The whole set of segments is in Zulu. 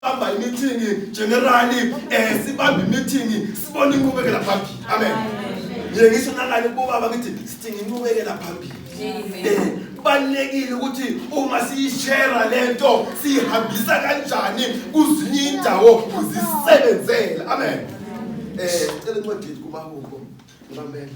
Bamba meeting generally sibamba meeting sibona inqubekela phambili. Amen. Ngisho nangale kubaba ngithi sidinga inqubekela phambili. Kubalekile ukuthi uma siyishare lento sihambisa kanjani kuzinye indawo kuzisebenzela. Amen. Cela incwadi kumahubo. Amen.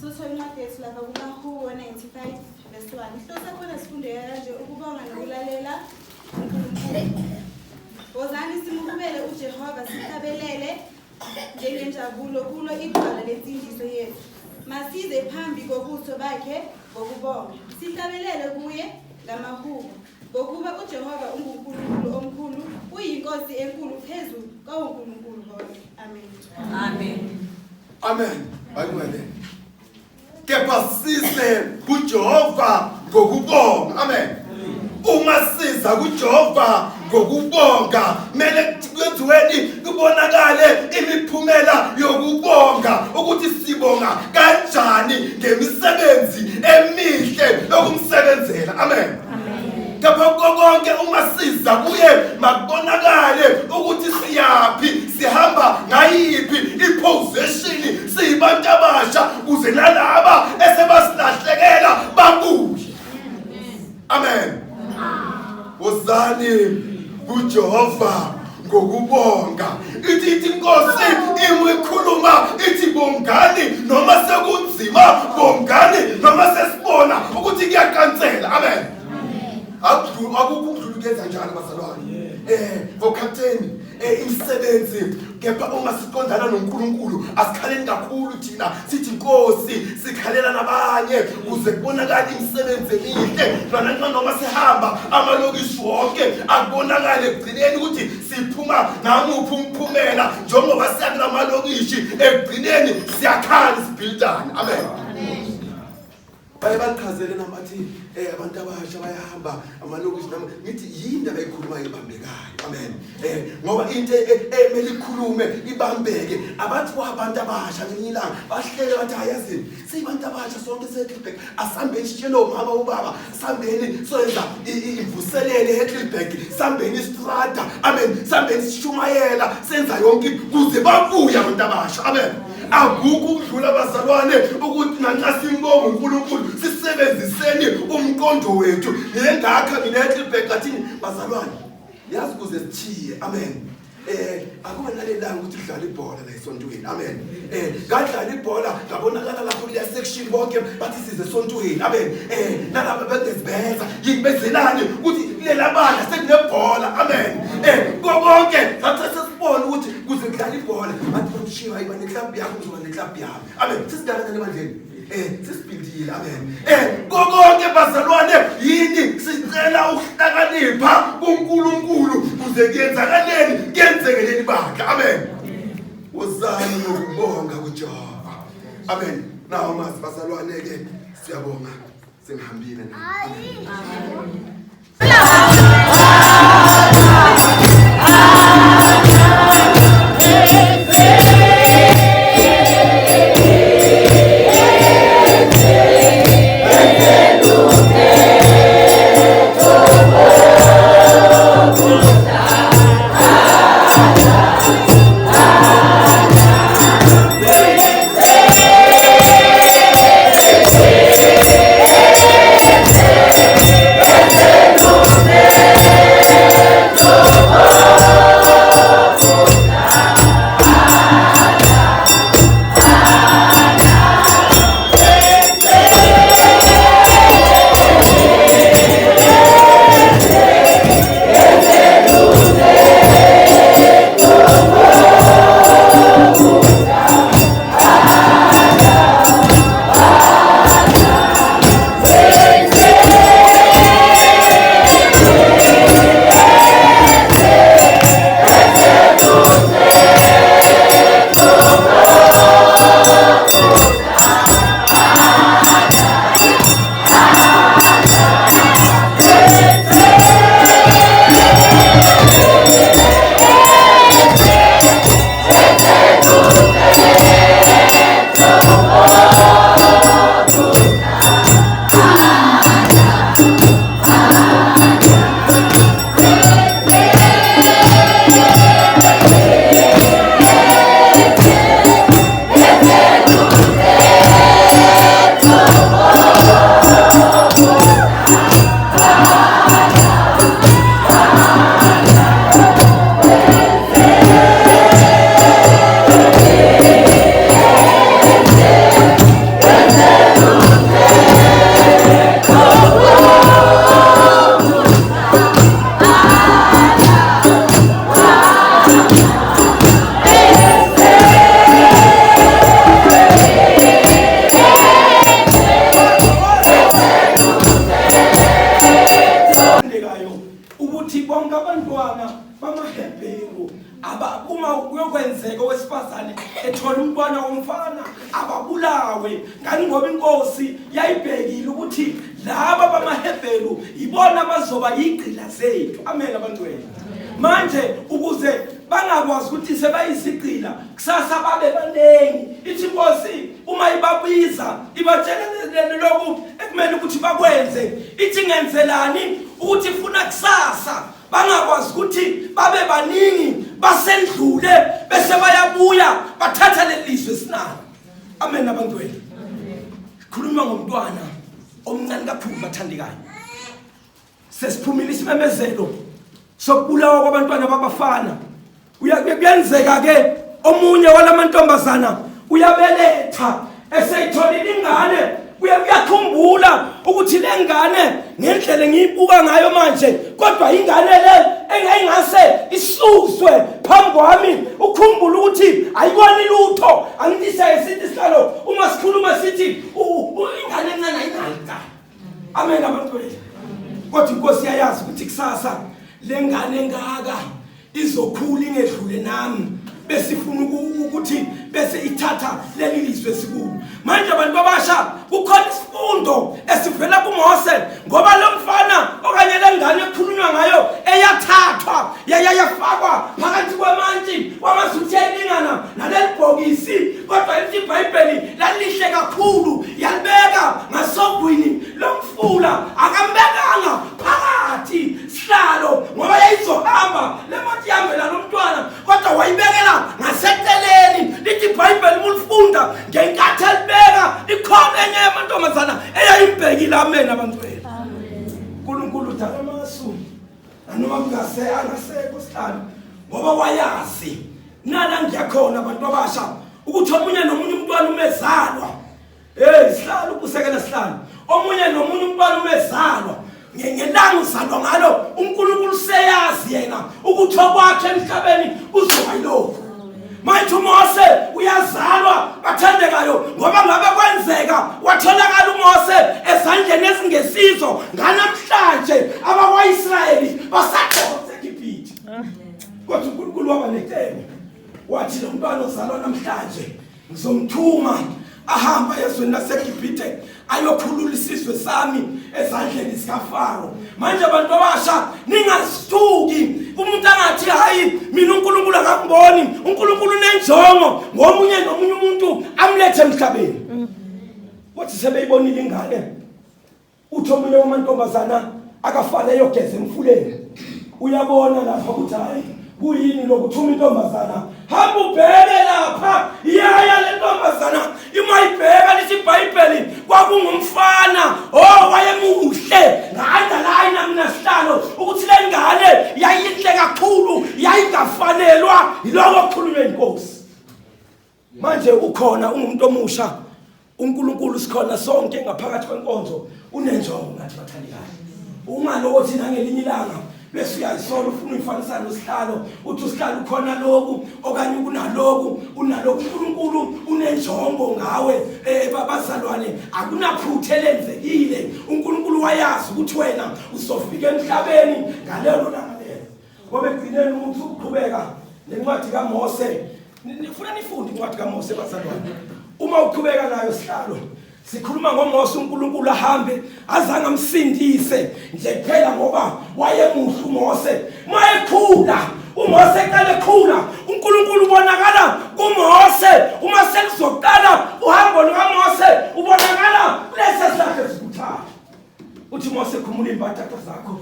Sothola incwadi yethu lapha kumahubo 95 verse 1. Ihlose khona sifunde kanje ukubonga nokulalela uNkulunkulu. Wozani simukubele uJehova sihlabelele njengenjabulo kulo igwala lensindiso yethu. Masize phambi kobuso bakhe ngokubonga. Sihlabelele kuye ngamahubo. Ngokuba uJehova unguNkulunkulu omkhulu, uyinkosi enkulu phezulu kaNkulunkulu bonke. Amen. Amen. Amen. Amen. Kepha size kuJehova ngokubonga. Amen. Uma siza kuJehova ngokubonga mele kwenziweni kubonakale imiphumela yokubonga ukuthi sibonga kanjani ngemisebenzi emihle yokumsebenzela. Amen. Kepha konke uma siza kuye makubonakale ukuthi siyapi sihamba ngayiphi iposition siyibantu abasha kuze nalaba esebasilahlekela babuye. Amen. Wozani kuJehova ngokubonga. Ithi inkosi imkhuluma ithi bongani noma sekunzima bongani noma sesibona ukuthi kuyaqansela. Amen. Akukudlulukeza njalo bazalwane. Captain imsebenzi kepha uma siqondana noNkulunkulu asikhaleni kakhulu thina sithi inkosi sikhalela nabanye kuze kubonakale imisebenzi emihle noma sihamba amalokishi wonke akubonakale ekugcineni ukuthi siphuma namuphi umphumela njengoba siyakula amalokishi ekugcineni siyakhala sibuildana. Amen. Bayabachazele namathi abantu abasha bayahamba amalokishi nami ngithi yini abayikhuluma ibambekayo. Amen. Ngoba into emeli ikhulume ibambeke abathi kwabantu abasha ngelilanga bahlele bathi ayazini sibantu abasha sonke seClipback asambeni sitshelo mama ubaba sambeni soyenza ivuselele eClipback sambeni istrata. Amen. Sambeni sishumayela senza yonke kuze babuye abantu abasha. Amen. Akukho ukudlula bazalwane ukuthi nanxa simbonga uNkulunkulu sisebenziseni umqondo wethu ngengakha ngineClipback athini bazalwane yazi kuze sithiye. Amen. Akube nalelanga ukuthi udlala ibhola la esontweni. Amen. Ngadlala ibhola ngabonakala lapho kule section bonke bathi size esontweni. Amen. Nalapha bezibeza yingibezelani ukuthi kulela bana sekunebhola. Amen. Konke sathi sesibona ukuthi kuze kudlala ibhola bathi bamshiya iba neclub yakho uzoba neclub yami. Amen. Sisidalana emandleni. Sisibhindile. Amen. Konke bazalwane yini sicela ukuhlakanipha kuNkulunkulu kuze kuyenzakaleni kuyenzekeleni bakhe. Amen. Wozani ngokubonga kuJehova. Amen. Nawo mazi bazalwane ke siyabonga sengihambile nami. Amen. elandelayo ukuthi bonke abantwana bamaHebheru uma kuyokwenzeka owesifazane ethola umntwana womfana ababulawe ngani ngoba inkosi yayibhekile ukuthi laba bamaHebheru ibona abazoba igqila zethu. Amen abantwana. Manje ukuze bangakwazi ukuthi sebayizigqila kusasa babe banengi, ithi inkosi uma ibabiza ibatshela lokhu ekumele ukuthi bakwenze, ithi ngenzelani ukuthi ifuna kusasa bangakwazi ukuthi babe baningi basendlule bese bayabuya bathatha lelizwe sinalo. Amen abantwana. Khuluma ngomntwana omncane kakhulu bathandekayo. Sesiphumile isimemezelo sokubulawa kwabantwana babafana. Kuyenzeka ke omunye walamantombazana uyabeletha eseyitholile ingane, uyakhumbula ukuthi le ngane ngendlela ngiyibuka ngayo manje kodwa ingane le engayingase isuswe phambi kwami, ukhumbula ukuthi ayikoni lutho. Angidishaye sithi sihlalo uma sikhuluma sithi ingane encane ayinalika. Amen abantwana. Kodwa inkosi yayazi ukuthi kusasa le ngane engaka izokhula ingedlule nami besifuna ukuthi bese ithatha leli lizwe sikulu. Manje abantu abasha kukhona isifundo esivela kuMose ngoba lo mfana okanye le ngane ekhulunywa ngayo eyathathwa yayafakwa phakathi kwamantshi wamazuthu elingana naleli bhokisi, kodwa iBhayibheli lalihle kakhulu yalibeka ngasogwini lomfula, akambekanga phakathi sihlalo ngoba yayizohamba le moto ihambela lo mntwana, kodwa wayibekela ngaseceleni. Lithi iBhayibheli mulifunda ngenkathi elibeka ikhona enye yamantombazana eyayimbhekile. Amen abantwana. uNkulunkulu udala amasu noma angasekho sihlalo ngoba wayazi nala ngiyakhona abantu abasha ukuthi omunye nomunye umntwana umezalwa sihlalo kusekela sihlalo omunye nomunye umntwana umezalwa ngelanga uzalwa ngalo uNkulunkulu seyazi yena ukuthi okwakhe emhlabeni uzoba yilokho. Manje uMose uyazalwa bathandekayo ngoba ngabe kwenzeka watholakala uMose ezandleni ezingesizo nganamhlanje abakwaIsrayeli basaqhotha eGibhithe. Kodwa uNkulunkulu wabanetene wathi lo mntwana ozalwa namhlanje ngizomthuma ahamba ezweni laseGibhithe ayokhulula isizwe sami ezandleni zikaFaro. Manje abantu abasha ningasithuki umuntu angathi hayi mina uNkulunkulu akangiboni, uNkulunkulu unenjongo ngomunye nomunye umuntu amlethe emhlabeni. Wathi sebeyibonile ingane uthi omunye wamantombazana akafana eyogeza emfuleni, uyabona lapha ukuthi hayi kuyini lokuthuma intombazana hamba ubheke lapha iyaya le ntombazana imayibheka lithi iBhayibheli kwakungumfana wayemuhle nga-underline mina sihlalo ukuthi le ngane yayinhle kakhulu yayingafanelwa yiloko okukhulunywe inkosi. Manje ukhona umuntu omusha uNkulunkulu sikhona sonke ngaphakathi kwenkonzo unenjongo ngathi bathandekayo. Ungalokuthi nangelinye ilanga bese uyayisola ufuna uyifanisa nosihlalo uthi usihlalo ukhona lokhu okanye kunaloku unaloku. uNkulunkulu unenjongo ngawe babazalwane, akunaphutha elenzekile. uNkulunkulu wayazi ukuthi wena uzofika emhlabeni ngalelo langa lelo. Ngoba egcineni umuntu uqhubeka nencwadi kaMose, nifuna nifunde incwadi kaMose bazalwane. Uma uqhubeka nayo sihlalo sikhuluma ngoMose uNkulunkulu ahambe azange amsindise nje kuphela ngoba wayemuhle uMose. Mayekhula uMose eqala ekhula uNkulunkulu ubonakala kuMose. Uma sekuzoqala uhambo lukaMose ubonakala kulesi sakhe esikuthatha. Uthi Mose khumula imbathatha zakho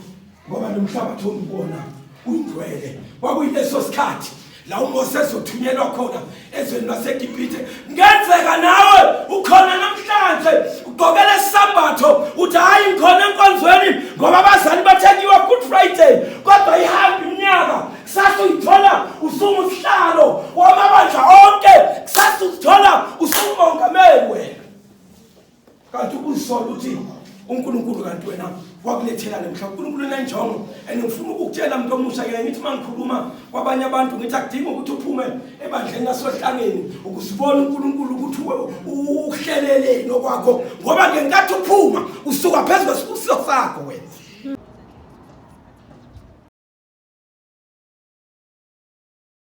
ngoba lo mhlabathi onibona ungcwele. Kwakuyileso sikhathi la uMose ezothunyelwa khona ezweni laseGibhithe. Ngenzeka nawe ukhona namhlanje ugqokele isambatho uthi hayi ngikhona enkonzweni ngoba abazali bathekiwa Good Friday, kodwa ihamba iminyaka kusasa uyithola usumusihlalo wamabandla onke, kusasa uzithola usumongameli wena. Kanti ukuzisola uthi uNkulunkulu kanti wena wakulethela nemhlaba. uNkulunkulu unenjongo ngifuna ukukutshela umuntu omusha ke ngithi mangikhuluma kwabanye abantu ngithi akudingi ukuthi uphume ebandleni lasohlangeni ukuzibona uNkulunkulu ukuthi uhleleleni okwakho ngoba ngenkathi uphuma usuka phezulu kwesibusiso sakho wena.